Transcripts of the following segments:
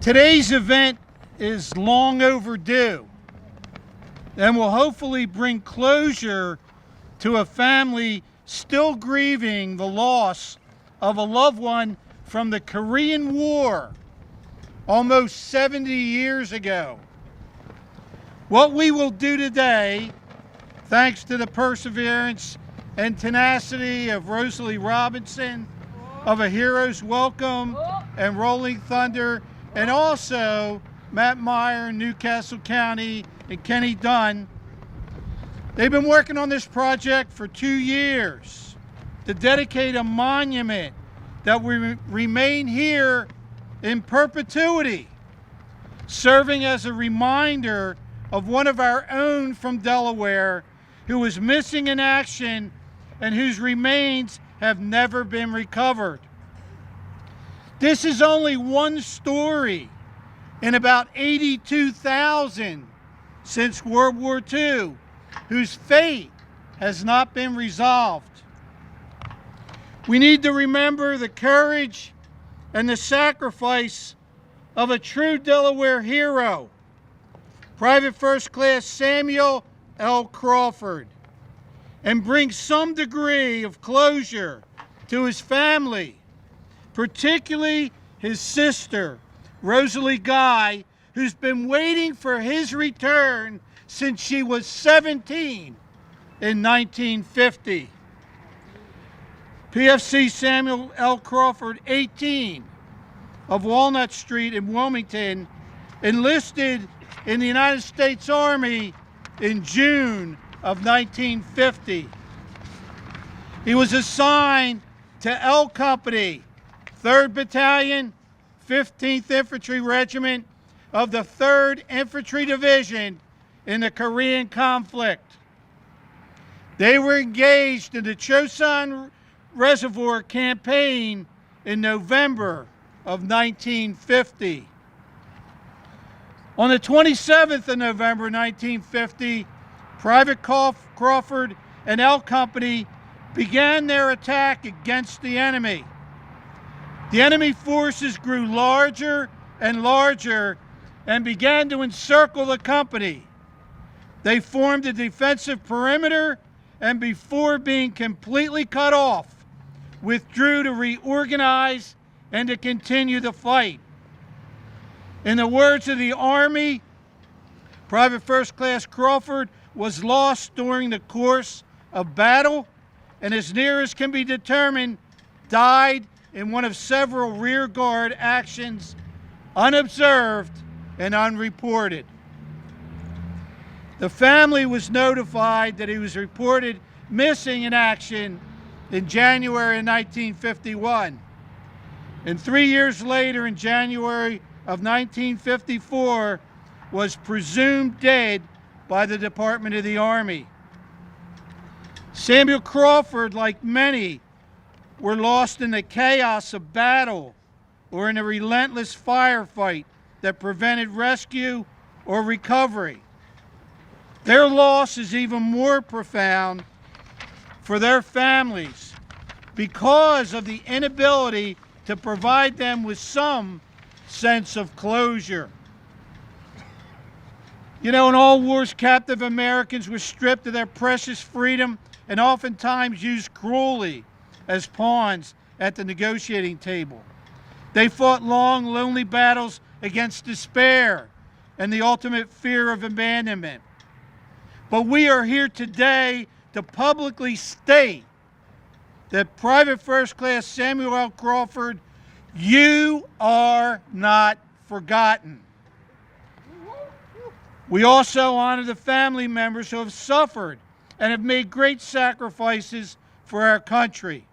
Today's event is long overdue and will hopefully bring closure to a family still grieving the loss of a loved one from the Korean War almost 70 years ago. What we will do today, thanks to the perseverance and tenacity of Rosalie Robinson of A Hero's Welcome and Rolling Thunder, and also Matt Meyer in Newcastle County and Kenny Dunn. They've been working on this project for 2 years to dedicate a monument that will remain here in perpetuity, serving as a reminder of one of our own from Delaware who was missing in action and whose remains have never been recovered. This is only one story in about 82,000 since World War II, whose fate has not been resolved. We need to remember the courage and the sacrifice of a true Delaware hero, Private First Class Samuel L. Crawford, and bring some degree of closure to his family, particularly his sister, Rosalie Guy, who's been waiting for his return since she was 17 in 1950. PFC Samuel L. Crawford, 18, of Walnut Street in Wilmington, enlisted in the United States Army in June of 1950. He was assigned to L Company, 3rd Battalion, 15th Infantry Regiment of the 3rd Infantry Division in the Korean conflict. They were engaged in the Chosun Reservoir campaign in November of 1950. On the 27th of November 1950, Private Crawford and L Company began their attack against the enemy. The enemy forces grew larger and larger and began to encircle the company. They formed a defensive perimeter and, before being completely cut off, withdrew to reorganize and to continue the fight. In the words of the Army, Private First Class Crawford was lost during the course of battle and, as near as can be determined, died in one of several rear guard actions, unobserved and unreported. The family was notified that he was reported missing in action in January of 1951. And 3 years later, in January of 1954, was presumed dead by the Department of the Army. Samuel Crawford, like many, were lost in the chaos of battle or in a relentless firefight that prevented rescue or recovery. Their loss is even more profound for their families because of the inability to provide them with some sense of closure. You know, in all wars, captive Americans were stripped of their precious freedom and oftentimes used cruelly as pawns at the negotiating table. They fought long, lonely battles against despair and the ultimate fear of abandonment. But we are here today to publicly state that Private First Class Samuel L. Crawford, you are not forgotten. We also honor the family members who have suffered and have made great sacrifices for our country.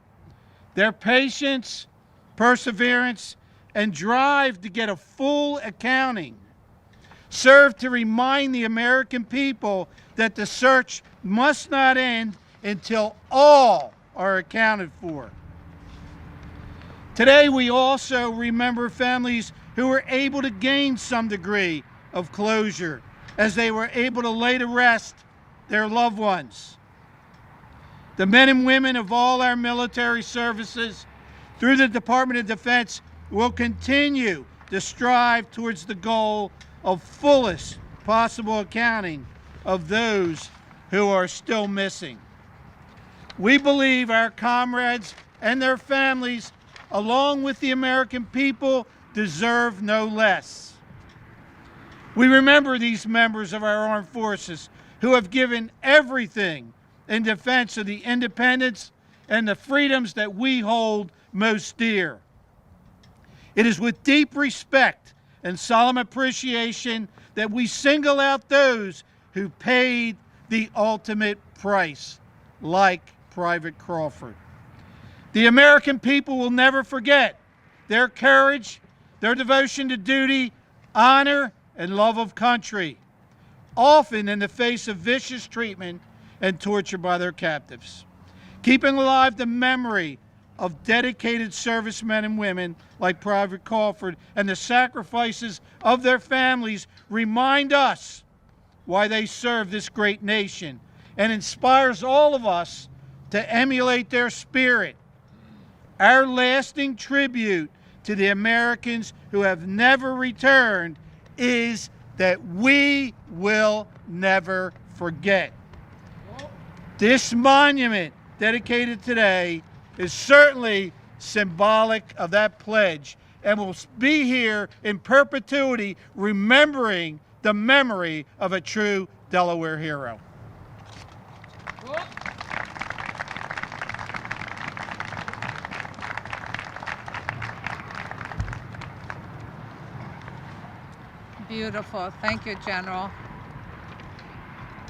Their patience, perseverance, and drive to get a full accounting serve to remind the American people that the search must not end until all are accounted for. Today, we also remember families who were able to gain some degree of closure as they were able to lay to rest their loved ones. The men and women of all our military services through the Department of Defense will continue to strive towards the goal of fullest possible accounting of those who are still missing. We believe our comrades and their families, along with the American people, deserve no less. We remember these members of our armed forces who have given everything in defense of the independence and the freedoms that we hold most dear. It is with deep respect and solemn appreciation that we single out those who paid the ultimate price, like Private Crawford. The American people will never forget their courage, their devotion to duty, honor, and love of country, often in the face of vicious treatment and torture by their captives. Keeping alive the memory of dedicated servicemen and women like Private Crawford and the sacrifices of their families remind us why they serve this great nation and inspires all of us to emulate their spirit. Our lasting tribute to the Americans who have never returned is that we will never forget. This monument dedicated today is certainly symbolic of that pledge and will be here in perpetuity, remembering the memory of a true Delaware hero. Beautiful. Thank you, General.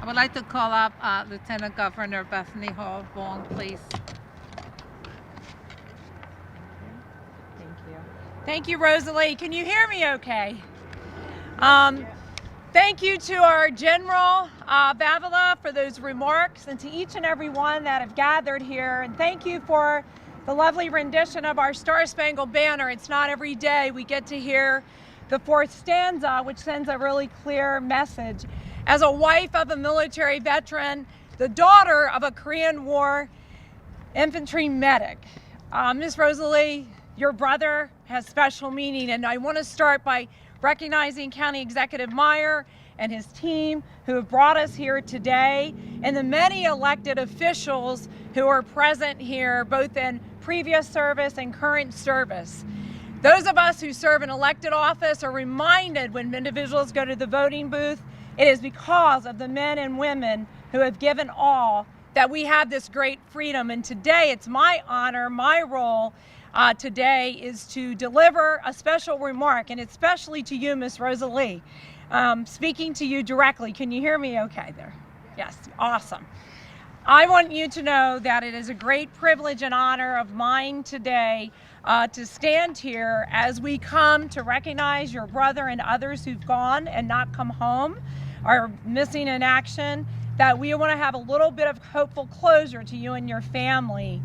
I would like to call up Lieutenant Governor Bethany Hall Vaughn, please. Thank you. Thank you, Rosalie. Can you hear me okay? Thank you to our General Vavala for those remarks, and to each and every one that have gathered here. And thank you for the lovely rendition of our Star-Spangled Banner. It's not every day we get to hear the fourth stanza, which sends a really clear message. As a wife of a military veteran, the daughter of a Korean War infantry medic, Ms. Rosalie, your brother has special meaning, and I want to start by recognizing County Executive Meyer and his team who have brought us here today, and the many elected officials who are present here, both in previous service and current service. Those of us who serve in elected office are reminded when individuals go to the voting booth, it is because of the men and women who have given all that we have this great freedom. And today it's my honor, my role today is to deliver a special remark, and especially to you, Miss Rosalie. Speaking to you directly. Can you hear me okay there? Yes, awesome. I want you to know that it is a great privilege and honor of mine today to stand here as we come to recognize your brother and others who've gone and not come home, are missing in action, that we want to have a little bit of hopeful closure to you and your family.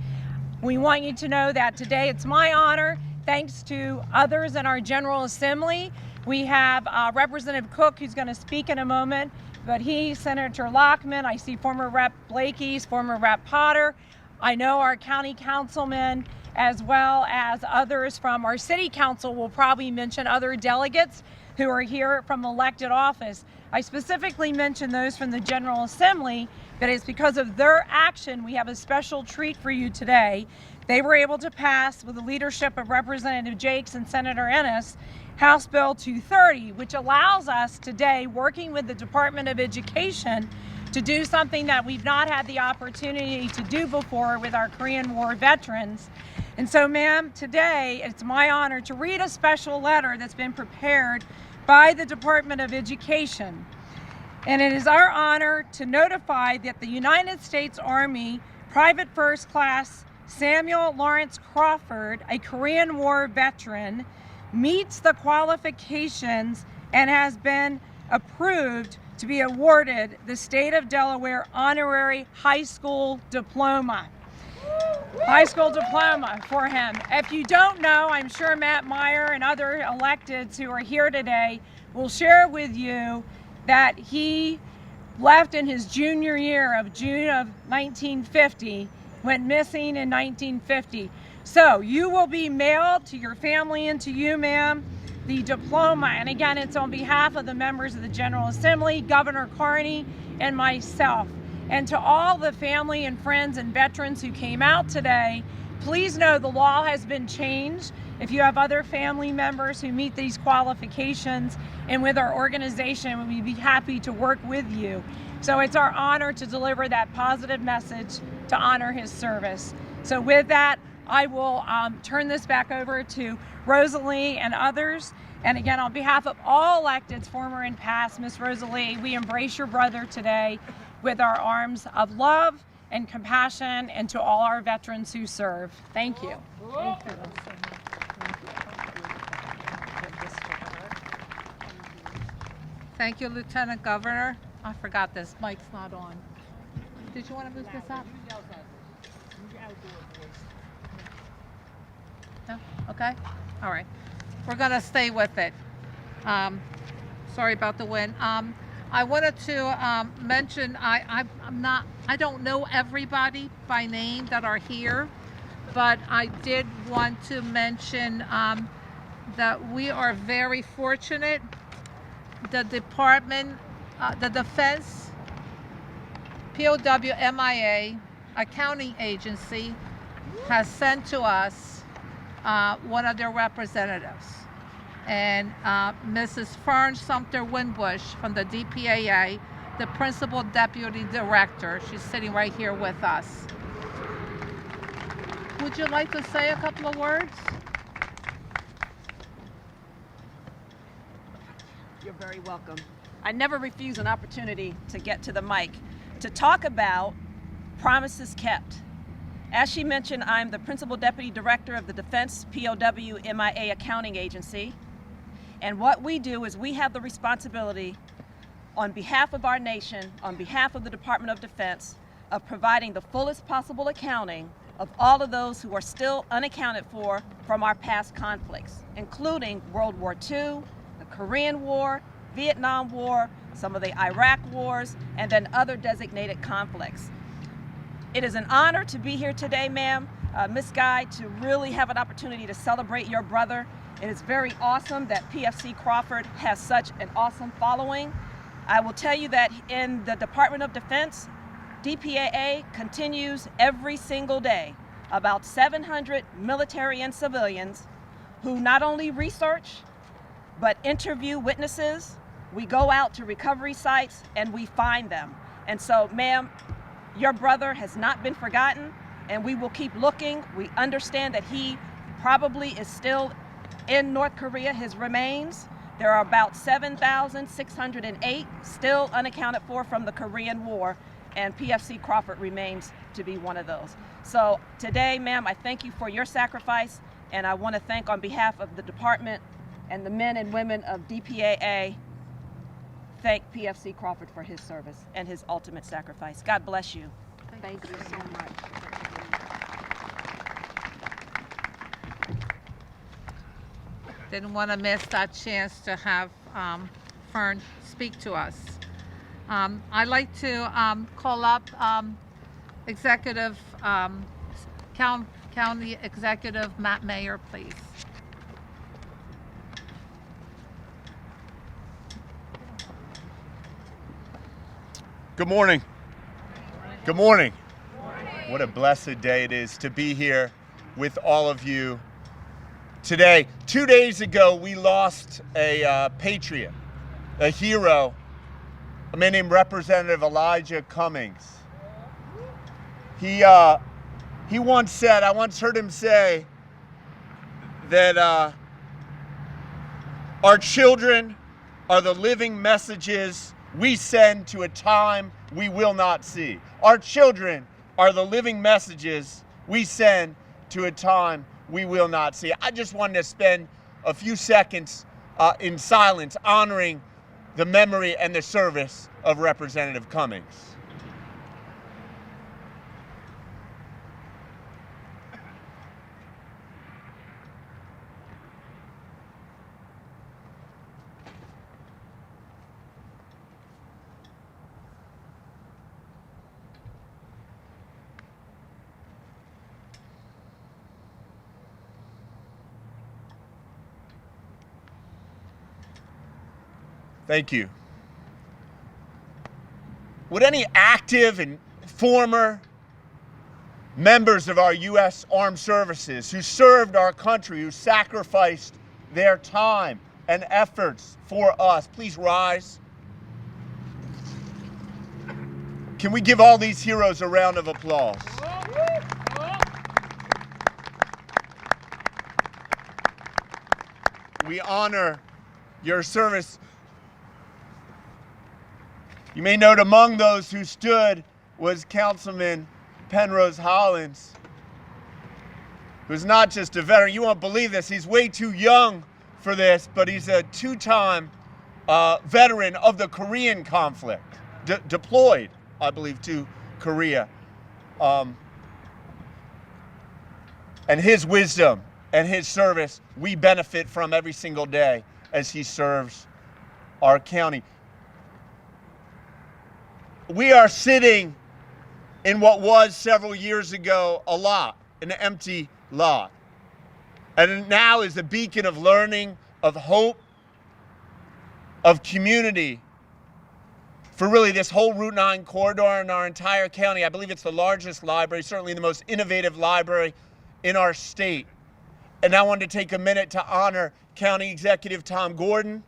We want you to know that today it's my honor, thanks to others in our General Assembly. We have Representative Cook, who's going to speak in a moment, but Senator Lockman, I see former Rep. Blakey's, former Rep. Potter. I know our county councilman, as well as others from our city council will probably mention other delegates who are here from elected office. I specifically mention those from the General Assembly, but it's because of their action we have a special treat for you today. They were able to pass, with the leadership of Representative Jakes and Senator Ennis, House Bill 230, which allows us today, working with the Department of Education, to do something that we've not had the opportunity to do before with our Korean War veterans. And so, ma'am, today it's my honor to read a special letter that's been prepared by the Department of Education. And it is our honor to notify that the United States Army Private First Class Samuel Lawrence Crawford, a Korean War veteran, meets the qualifications and has been approved to be awarded the State of Delaware Honorary High School Diploma. High school diploma for him. If you don't know, I'm sure Matt Meyer and other electeds who are here today will share with you that he left in his junior year of June of 1950, went missing in 1950. So you will be mailed to your family and to you, ma'am, the diploma. And again, it's on behalf of the members of the General Assembly, Governor Carney, and myself. And to all the family and friends and veterans who came out today, please know the law has been changed. If you have other family members who meet these qualifications, and with our organization, we'd be happy to work with you. So it's our honor to deliver that positive message to honor his service. So with that, I will turn this back over to Rosalie and others. And again, on behalf of all electeds, former and past, Miss Rosalie, we embrace your brother today with our arms of love and compassion, and to all our veterans who serve. Thank you. Thank you. Thank you, Lieutenant Governor. I forgot this mic's not on. Did you want to move this up? No? Okay. All right. We're going to stay with it. Sorry about the wind. I wanted to mention, I don't know everybody by name that are here, but I did want to mention that we are very fortunate. The Department, the Defense, POW MIA, accounting agency, has sent to us one of their representatives. And Mrs. FERN SUMPTER WINBUSH from the DPAA, the Principal Deputy Director. She's sitting right here with us. Would you like to say a couple of words? You're very welcome. I never refuse an opportunity to get to the mic to talk about promises kept. As she mentioned, I'm the Principal Deputy Director of the Defense POW MIA Accounting Agency. And what we do is we have the responsibility on behalf of our nation, on behalf of the Department of Defense, of providing the fullest possible accounting of all of those who are still unaccounted for from our past conflicts, including World War II, the Korean War, Vietnam War, some of the Iraq wars, and then other designated conflicts. It is an honor to be here today, ma'am, Ms. Guy, to really have an opportunity to celebrate your brother. It is very awesome that PFC Crawford has such an awesome following. I will tell you that in the Department of Defense, DPAA continues every single day about 700 military and civilians who not only research, but interview witnesses. We go out to recovery sites and we find them. And so, ma'am, your brother has not been forgotten, and we will keep looking. We understand that he probably is still in North Korea, his remains. There are about 7,608 still unaccounted for from the Korean War, and PFC Crawford remains to be one of those. So today, ma'am, I thank you for your sacrifice, and I want to thank on behalf of the department and the men and women of DPAA, thank PFC Crawford for his service and his ultimate sacrifice. God bless you. Thank you so much. Didn't want to miss that chance to have FERN speak to us. I'd like to call up Executive County Executive Matt Meyer, please. Good morning. Good morning. What a blessed day it is to be here with all of you today. 2 days ago, we lost a patriot, a hero, a man named Representative Elijah Cummings. He once said, I once heard him say that our children are the living messages we send to a time we will not see. Our children are the living messages we send to a time we will not see. I just wanted to spend a few seconds in silence honoring the memory and the service of Representative Cummings. Thank you. Would any active and former members of our U.S. Armed Services who served our country, who sacrificed their time and efforts for us, please rise? Can we give all these heroes a round of applause? We honor your service. You may note among those who stood was Councilman Penrose Hollins, who's not just a veteran. You won't believe this. He's way too young for this, but he's a two-time veteran of the Korean conflict, deployed, I believe, to Korea. And his wisdom and his service, we benefit from every single day as he serves our county. We are sitting in what was several years ago a lot, an empty lot. And it now is a beacon of learning, of hope, of community for really this whole Route 9 corridor in our entire county. I believe it's the largest library, certainly the most innovative library in our state. And I wanted to take a minute to honor County Executive Tom Gordon,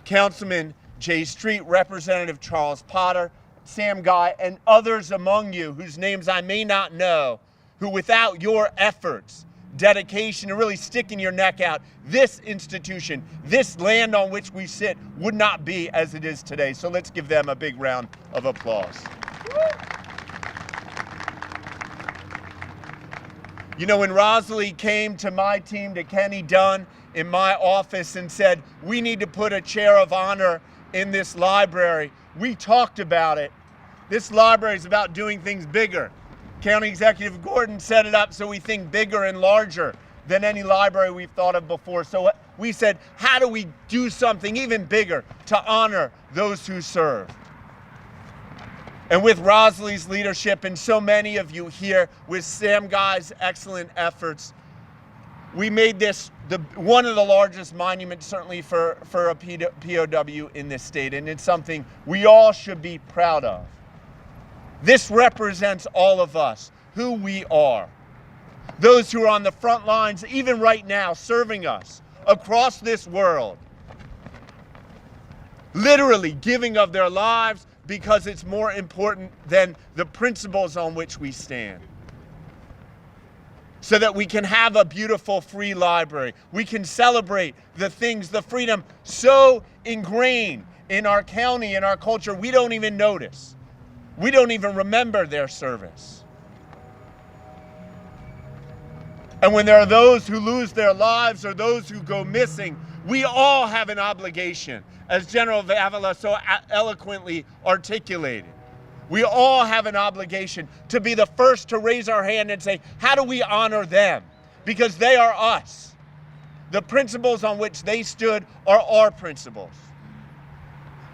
Councilman Jay Street, Representative Charles Potter, Sam Guy, and others among you whose names I may not know, who without your efforts, dedication, and really sticking your neck out, this institution, this land on which we sit, would not be as it is today. So let's give them a big round of applause. You know, when Rosalie came to my team, to Kenny Dunn in my office and said, we need to put a chair of honor in this library, we talked about it. This library is about doing things bigger. County Executive Gordon set it up so we think bigger and larger than any library we've thought of before. So we said, how do we do something even bigger to honor those who serve? And with Rosalie's leadership and so many of you here, with Sam Guy's excellent efforts, we made this one of the largest monuments, certainly for a POW in this state, and it's something we all should be proud of. This represents all of us, who we are. Those who are on the front lines, even right now, serving us across this world, literally giving of their lives because it's more important than the principles on which we stand. So that we can have a beautiful free library. We can celebrate the things, the freedom so ingrained in our county, in our culture, we don't even notice. We don't even remember their service. And when there are those who lose their lives or those who go missing, we all have an obligation, as General Avila so eloquently articulated. We all have an obligation to be the first to raise our hand and say, how do we honor them? Because they are us. The principles on which they stood are our principles.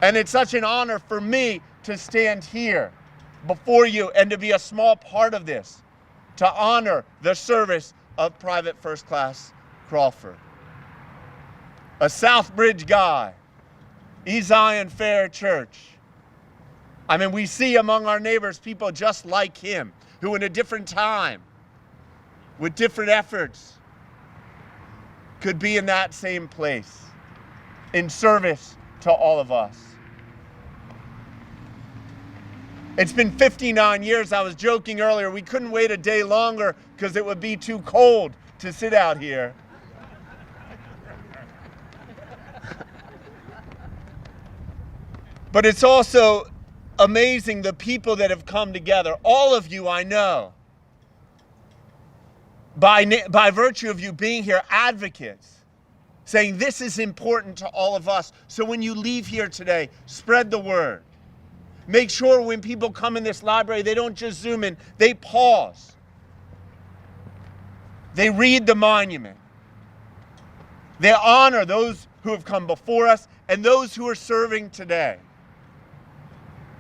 And it's such an honor for me to stand here before you and to be a small part of this, to honor the service of Private First Class Crawford. A Southbridge guy, Zion Fair Church. I mean, we see among our neighbors people just like him, who in a different time, with different efforts, could be in that same place, in service to all of us. It's been 59 years. I was joking earlier, we couldn't wait a day longer because it would be too cold to sit out here. But it's also amazing the people that have come together. All of you I know, by virtue of you being here, advocates, saying this is important to all of us. So when you leave here today, spread the word. Make sure when people come in this library, they don't just zoom in, they pause. They read the monument. They honor those who have come before us and those who are serving today.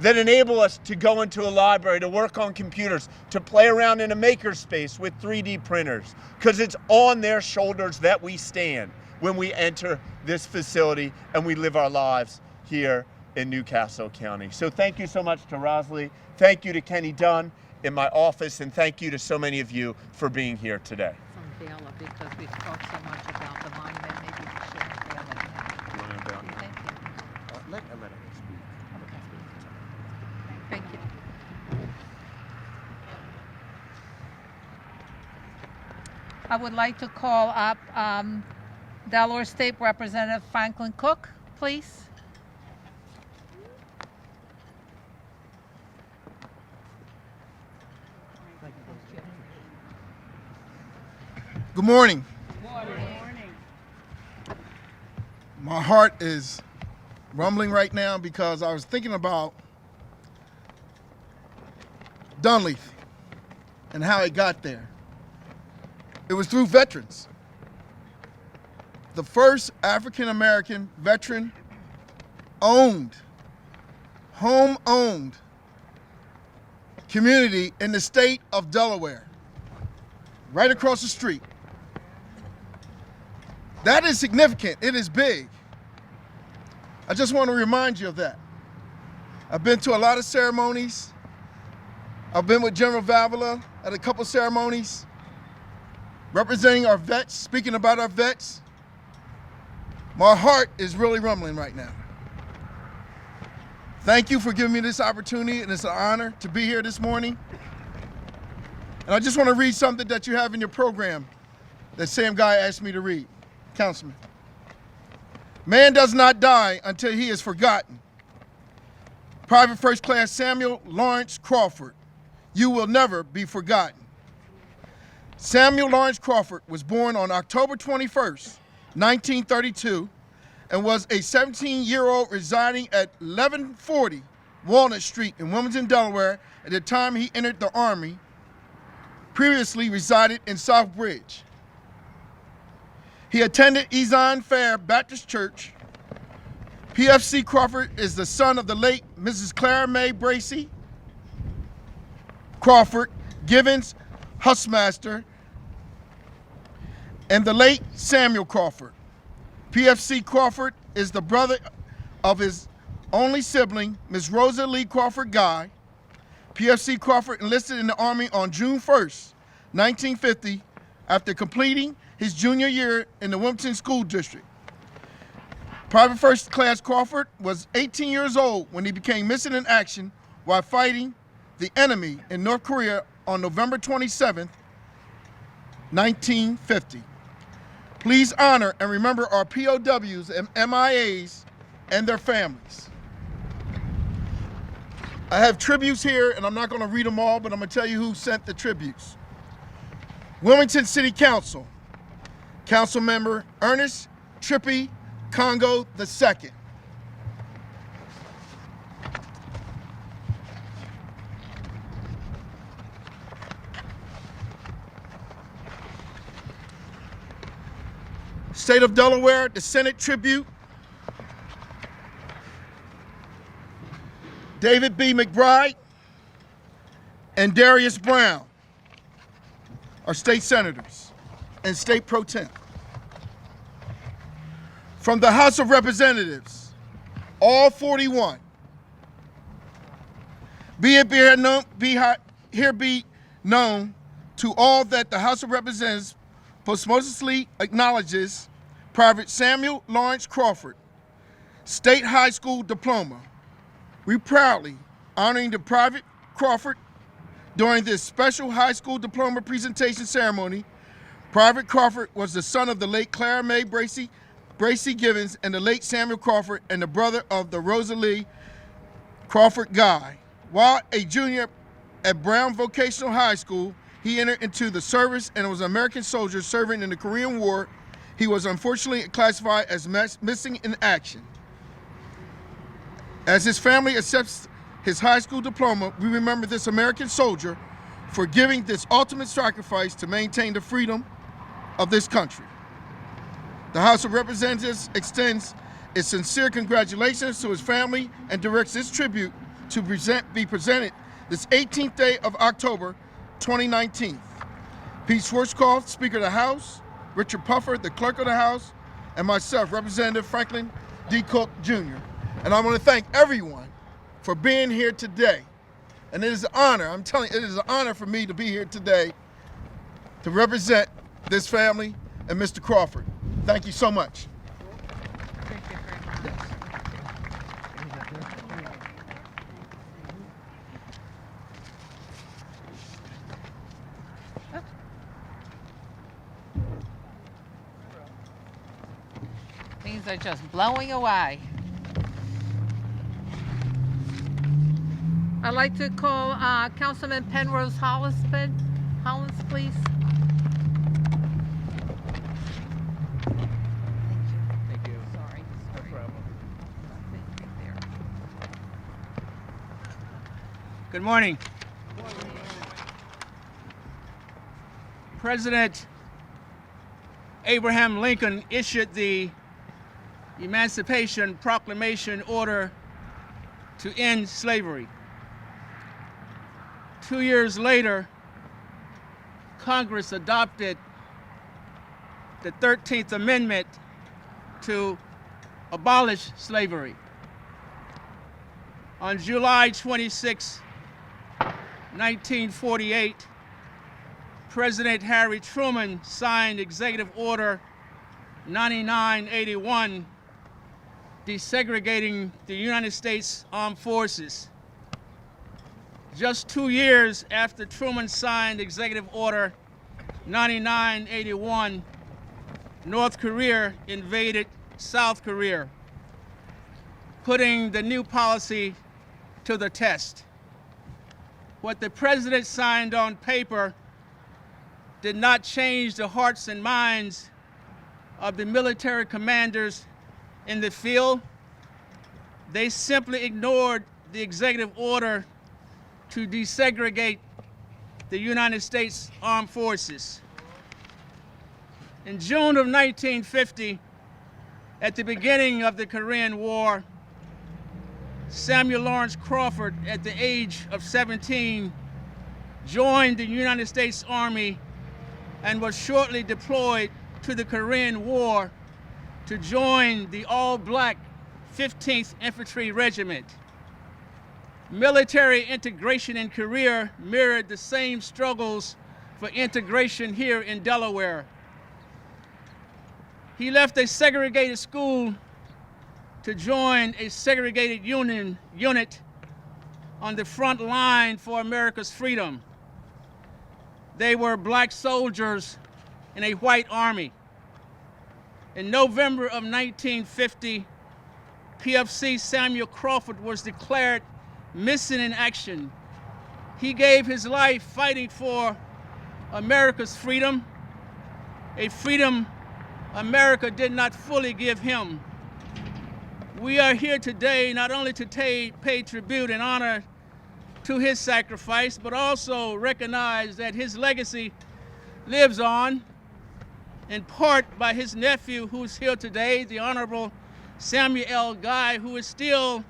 That enable us to go into a library, to work on computers, to play around in a makerspace with 3D printers, because it's on their shoulders that we stand when we enter this facility and we live our lives here in Newcastle County. So thank you so much to Rosalie. Thank you to Kenny Dunn in my office, and thank you to so many of you for being here today. From Bala, because we've talked so much about the monument, maybe we should have Bala now. Thank you. Let her speak. Thank you. I would like to call up Delaware State Representative Franklin Cook, please. Good morning. My heart is rumbling right now because I was thinking about Dunleavy and how it got there. It was through veterans. The first African-American veteran owned, home-owned community in the state of Delaware, right across the street. That is significant. It is big. I just want to remind you of that. I've been to a lot of ceremonies. I've been with General Vavala at a couple ceremonies, representing our vets, speaking about our vets. My heart is really rumbling right now. Thank you for giving me this opportunity, and it's an honor to be here this morning. And I just want to read something that you have in your program that same guy asked me to read. Councilman. Man does not die until he is forgotten. Private First Class Samuel Lawrence Crawford, you will never be forgotten. Samuel Lawrence Crawford was born on October 21st, 1932, and was a 17-year-old residing at 1140 Walnut Street in Wilmington, Delaware at the time he entered the Army. Previously resided in Southbridge. He attended Ezine Fair Baptist Church. PFC Crawford is the son of the late Mrs. Clara May Bracy Crawford, Givens Hustmaster, and the late Samuel Crawford. PFC Crawford is the brother of his only sibling, Miss Rosa Lee Crawford Guy. PFC Crawford enlisted in the Army on June 1st, 1950, after completing his junior year in the Wilmington School District. Private First Class Crawford was 18 years old when he became missing in action while fighting the enemy in North Korea on November 27th, 1950. Please honor and remember our POWs and MIAs and their families. I have tributes here, and I'm not going to read them all, but I'm going to tell you who sent the tributes. Wilmington City Council, Council Member Ernest Trippy Congo II. State of Delaware, the Senate tribute, David B. McBride and Darius Brown, our state senators and state pro tem. From the House of Representatives, all 41, here be known to all that the House of Representatives posthumously acknowledges Private Samuel Lawrence Crawford, State High School Diploma. We proudly honoring the Private Crawford during this special high school diploma presentation ceremony. Private Crawford was the son of the late Clara May Bracy Givens and the late Samuel Crawford, and the brother of the Rosalie Crawford Guy. While a junior at Brown Vocational High School, he entered into the service and was an American soldier serving in the Korean War. He was unfortunately classified as missing in action. As his family accepts his high school diploma, we remember this American soldier for giving this ultimate sacrifice to maintain the freedom of this country. The House of Representatives extends its sincere congratulations to his family and directs this tribute to be presented this 18th day of October, 2019. Pete Schwarzkopf, Speaker of the House, Richard Puffer, the Clerk of the House, and myself, Representative Franklin D. Cook, Jr. And I want to thank everyone for being here today. And it is an honor, I'm telling you, it is an honor for me to be here today to represent this family and Mr. Crawford. Thank you so much. Thank you very much. Things are just blowing away. I'd like to call Councilman Penrose Hollins, please. Thank you. Sorry. No problem. Good morning. President Abraham Lincoln issued the Emancipation Proclamation order to end slavery. 2 years later, Congress adopted the 13th Amendment to abolish slavery. On July 26, 1948, President Harry Truman signed Executive Order 9981, desegregating the United States Armed Forces. Just 2 years after Truman signed Executive Order 9981, North Korea invaded South Korea, putting the new policy to the test. What the president signed on paper did not change the hearts and minds of the military commanders in the field. They simply ignored the executive order to desegregate the United States Armed Forces. In June of 1950, at the beginning of the Korean War, Samuel Lawrence Crawford, at the age of 17, joined the United States Army and was shortly deployed to the Korean War to join the all-black 15th Infantry Regiment. Military integration in Korea mirrored the same struggles for integration here in Delaware. He left a segregated school to join a segregated unit on the front line for America's freedom. They were black soldiers in a white army. In November of 1950, PFC Samuel Crawford was declared missing in action. He gave his life fighting for America's freedom, a freedom America did not fully give him. We are here today not only to pay tribute and honor to his sacrifice, but also recognize that his legacy lives on, in part by his nephew who's here today, the Honorable Samuel L. Guy, who is still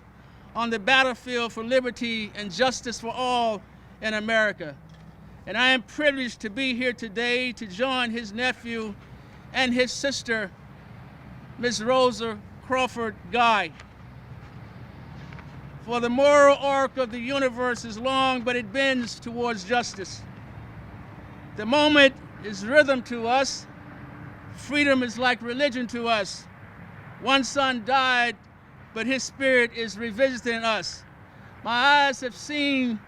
on the battlefield for liberty and justice for all in America. And I am privileged to be here today to join his nephew and his sister, Ms. Rosa Crawford Guy. For the moral arc of the universe is long, but it bends towards justice. The moment is rhythm to us. Freedom is like religion to us. One son died, but his spirit is revisiting us. My eyes have seen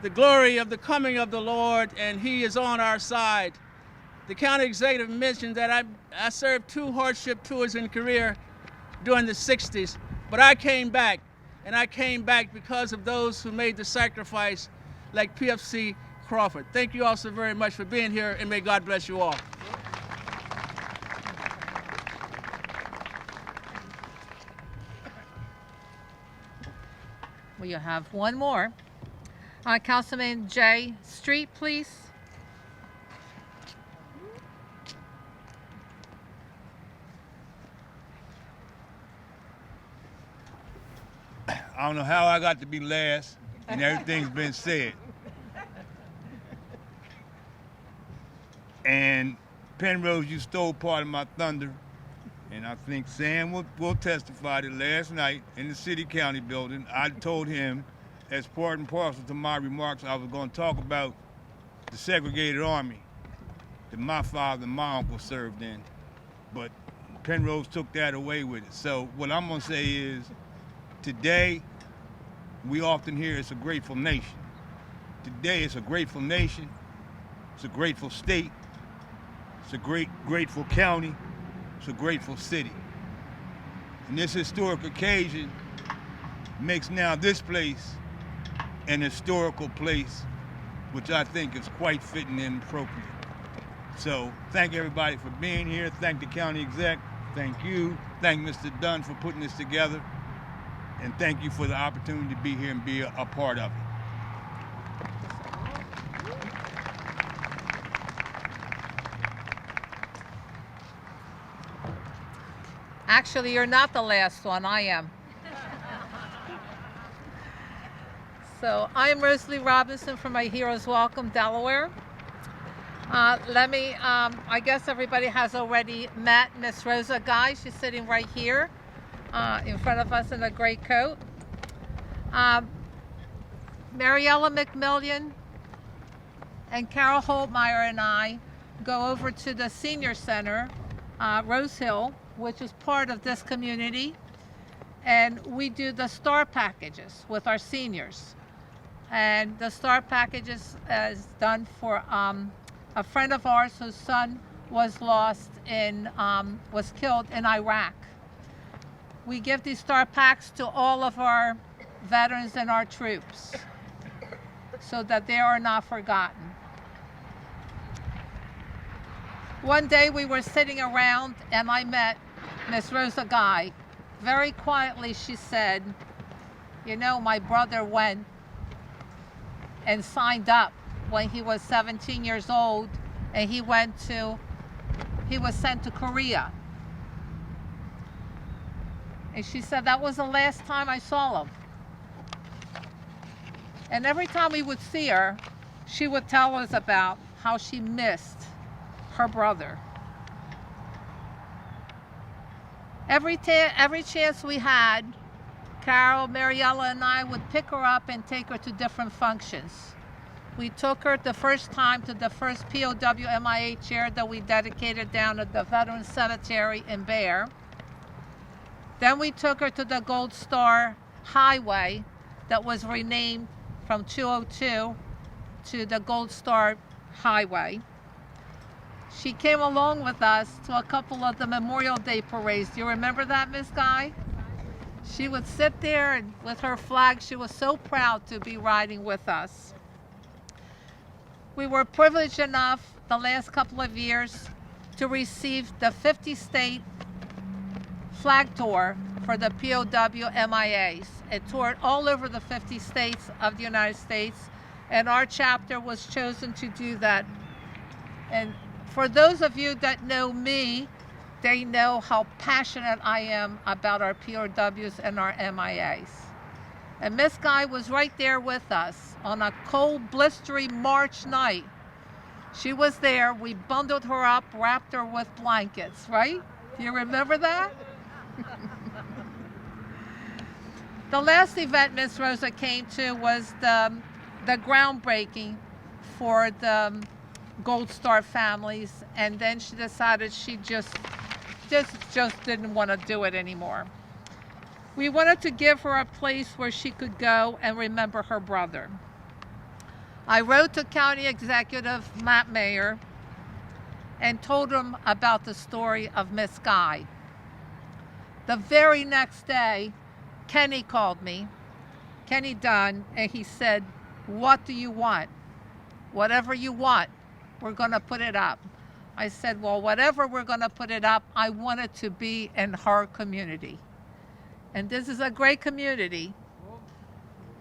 the glory of the coming of the Lord, and he is on our side. The county executive mentioned that I served 2 hardship tours in Korea during the 60s, but I came back, and I came back because of those who made the sacrifice, like PFC Crawford. Thank you all so very much for being here, and may God bless you all. We have one more. Councilman J. Street, please. I don't know how I got to be last, and everything's been said. And Penrose, you stole part of my thunder, And I think Sam will testify that last night in the city county building, I told him, as part and parcel to my remarks, I was going to talk about the segregated army that my father and my uncle served in. But Penrose took that away with it. So what I'm going to say is, today, we often hear it's a grateful nation. Today, it's a grateful nation. It's a grateful state. It's a grateful county. It's a grateful city. And this historic occasion makes now this place an historical place, which I think is quite fitting and appropriate. So thank everybody for being here. Thank the county exec. Thank you. Thank Mr. Dunn for putting this together. And thank you for the opportunity to be here and be a part of it. Actually, you're not the last one, I am. So I am Rosalie Robinson from My Heroes Welcome, Delaware. I guess everybody has already met Miss Rosa Guy. She's sitting right here in front of us in a gray coat. Mariella McMillian and Carol Holtmeyer and I go over to the senior center, Rose Hill, which is part of this community, and we do the STAR packages with our seniors. And the STAR packages is done for a friend of ours whose son was was killed in Iraq. We give these STAR packs to all of our veterans and our troops so that they are not forgotten. One day we were sitting around and I met Miss Rosa Guy. Very quietly she said, you know, my brother went and signed up when he was 17 years old, and he was sent to Korea. And she said that was the last time I saw him. And every time we would see her, she would tell us about how she missed her brother. Every chance we had, Carol, Mariella, and I would pick her up and take her to different functions. We took her the first time to the first POW MIA chair that we dedicated down at the Veterans Cemetery in Bear. Then we took her to the Gold Star Highway that was renamed from 202 to the Gold Star Highway. She came along with us to a couple of the Memorial Day parades. Do you remember that, Miss Guy? She would sit there and with her flag. She was so proud to be riding with us. We were privileged enough the last couple of years to receive the 50-state flag tour for the POW MIAs. It toured all over the 50 states of the United States, and our chapter was chosen to do that. And for those of you that know me, they know how passionate I am about our POWs and our MIAs. And Miss Guy was right there with us on a cold, blistery March night. She was there. We bundled her up, wrapped her with blankets, right? Do you remember that? The last event Miss Rosa came to was the groundbreaking for the Gold Star families, and then she decided she just didn't want to do it anymore. We wanted to give her a place where she could go and remember her brother. I wrote to County Executive Matt Meyer and told him about the story of Miss Guy. The very next day, Kenny called me, Kenny Dunn, and he said, "What do you want? Whatever you want, we're going to put it up." I said, well, whatever we're going to put it up, I want it to be in her community. And this is a great community.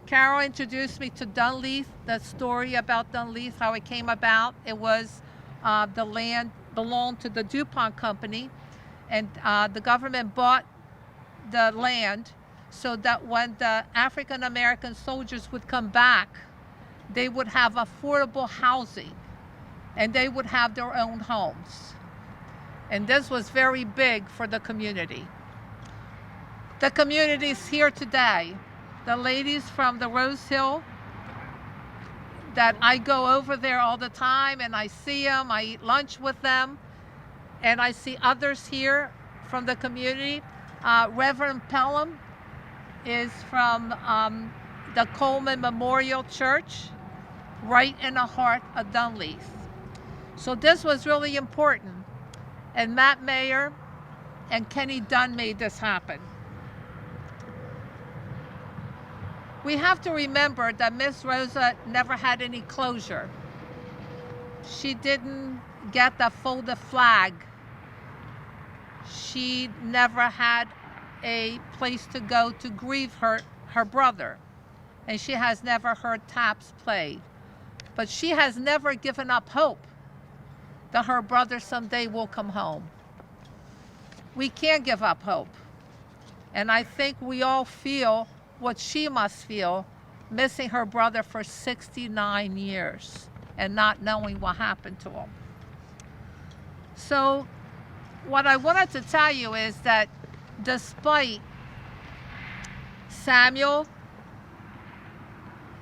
Carol introduced me to Dunleith, the story about Dunleith, how it came about. It was the land belonged to the DuPont company, and the government bought the land so that when the African American soldiers would come back, they would have affordable housing and they would have their own homes. And this was very big for the community. The community's here today. The ladies from the Rose Hill, that I go over there all the time and I see them, I eat lunch with them, and I see others here from the community. Reverend Pelham is from the Coleman Memorial Church, right in the heart of Dunleith. So this was really important. And Matt Meyer and Kenny Dunn made this happen. We have to remember that Miss Rosa never had any closure. She didn't get the folded flag. She never had a place to go to grieve her brother. And she has never heard taps played. But she has never given up hope that her brother someday will come home. We can't give up hope. And I think we all feel what she must feel, missing her brother for 69 years and not knowing what happened to him. So what I wanted to tell you is that despite Samuel,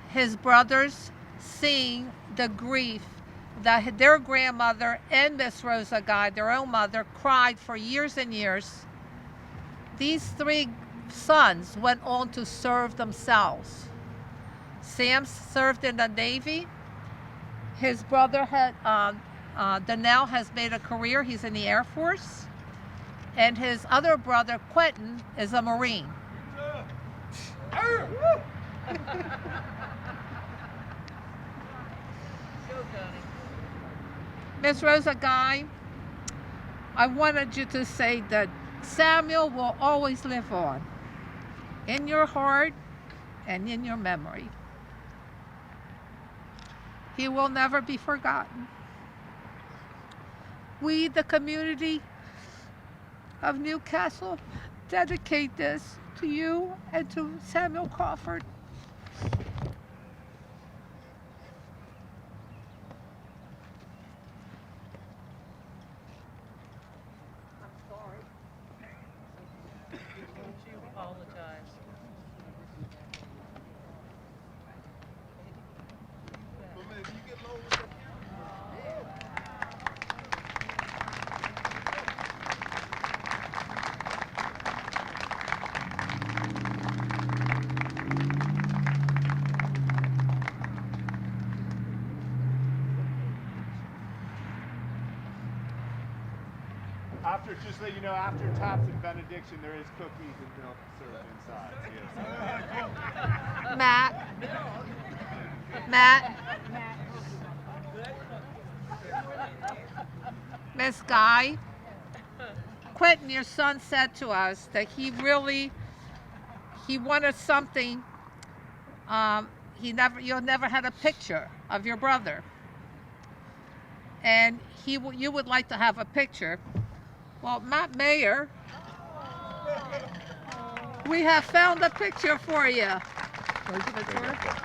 his brothers, seeing the grief that their grandmother and Miss Rosa Guy, their own mother, cried for years and years, these three sons went on to serve themselves. Sam served in the Navy. His brother had, Donnell has made a career. He's in the Air Force. And his other brother, Quentin, is a Marine. Miss Rosa Guy, I wanted you to say that Samuel will always live on in your heart and in your memory. He will never be forgotten. We, the community of Newcastle, dedicate this to you and to Samuel Crawford. Just so you know, after taps and benediction, there is cookies and milk served inside. Yes. Matt. Miss Guy, Quentin, your son, said to us that he wanted something. You never had a picture of your brother, and you would like to have a picture. Well, Matt Meyer, we have found a picture for you. Go give it to her.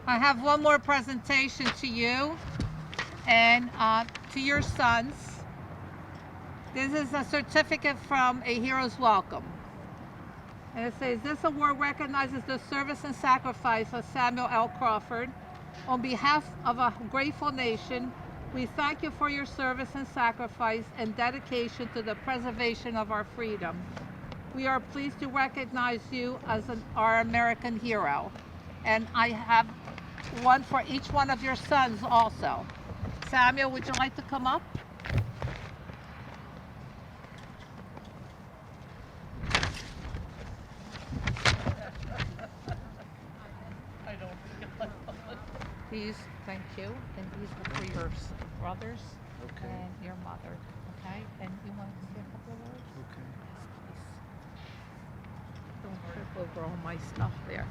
I have one more presentation to you and to your sons. This is a certificate from A Hero's Welcome. And it says, this award recognizes the service and sacrifice of Samuel L. Crawford. On behalf of a grateful nation, we thank you for your service and sacrifice and dedication to the preservation of our freedom. We are pleased to recognize you as our American hero. And I have one for each one of your sons also. Samuel, would you like to come up? These, thank you, and these are for your brothers and your mother, okay? And you want to say a couple of words? Okay. Don't trip over all my stuff there.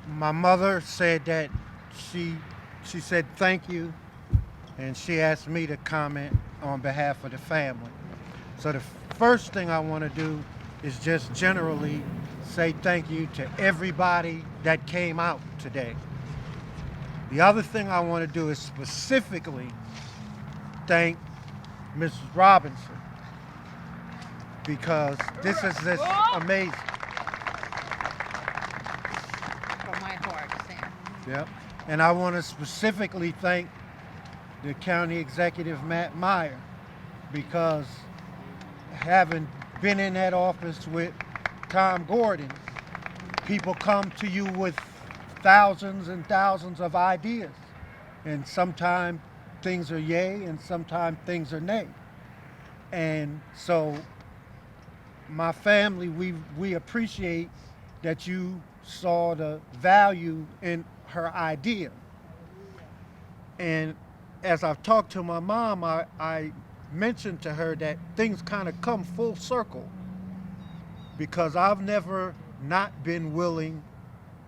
My mother said that she said thank you, and she asked me to comment on behalf of the family. So the first thing I want to do is just generally say thank you to everybody that came out today. The other thing I want to do is specifically thank Mrs. Robinson, because this is just amazing. From my heart, Sam. Yep. And I want to specifically thank the County Executive Matt Meyer, because having been in that office with Tom Gordon, people come to you with thousands and thousands of ideas, and sometimes things are yay and sometimes things are nay. And so my family, we appreciate that you saw the value in her idea. And as I've talked to my mom, I mentioned to her that things kind of come full circle, because I've never not been willing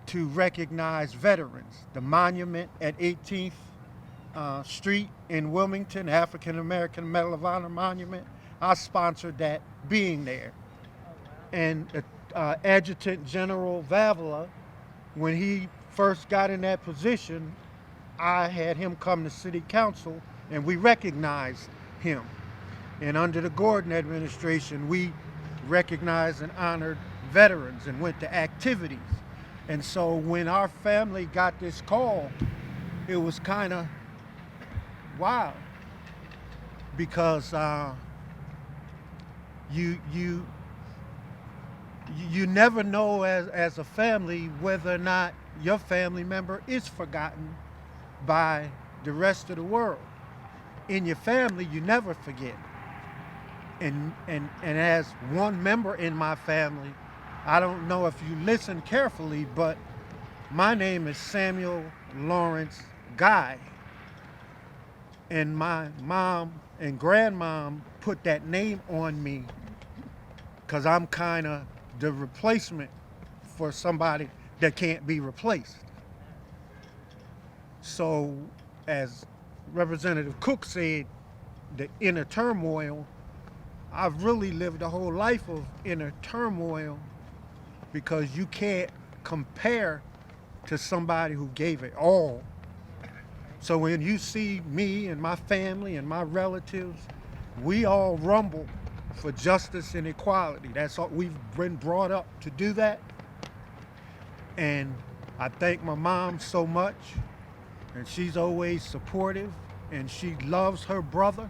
to recognize veterans. The monument at 18th Street in Wilmington, African American Medal of Honor monument, I sponsored that being there. And Adjutant General Vavala, when he first got in that position, I had him come to City Council and we recognized him. And under the Gordon administration, we recognized and honored veterans and went to activities. And so when our family got this call, it was kind of wow, because you never know as a family whether or not your family member is forgotten by the rest of the world. In your family, you never forget. And as one member in my family, I don't know if you listen carefully, but my name is Samuel Lawrence Guy. And my mom and grandmom put that name on me because I'm kind of the replacement for somebody that can't be replaced. So as Representative Cook said, the inner turmoil, I've really lived a whole life of inner turmoil, because you can't compare to somebody who gave it all. So when you see me and my family and my relatives, we all rumble for justice and equality. That's all, we've been brought up to do that. And I thank my mom so much, and she's always supportive, and she loves her brother,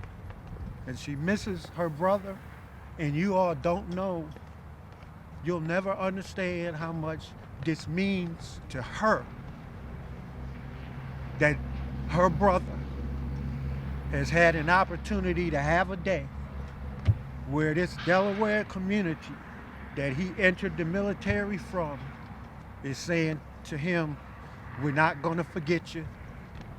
and she misses her brother. And you all don't know, you'll never understand how much this means to her, that her brother has had an opportunity to have a day where this Delaware community that he entered the military from is saying to him, we're not going to forget you,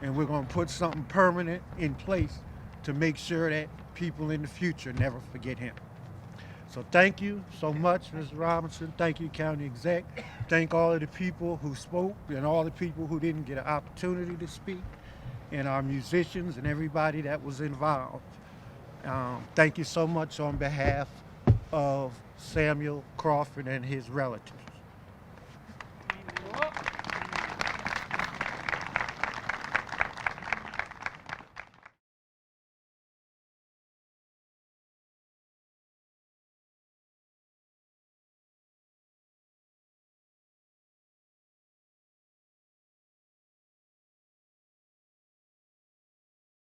and we're going to put something permanent in place to make sure that people in the future never forget him. So thank you so much, Ms. Robinson. Thank you, County Exec. Thank all of the people who spoke and all the people who didn't get an opportunity to speak, and our musicians and everybody that was involved. Thank you so much on behalf of Samuel Crawford and his relatives.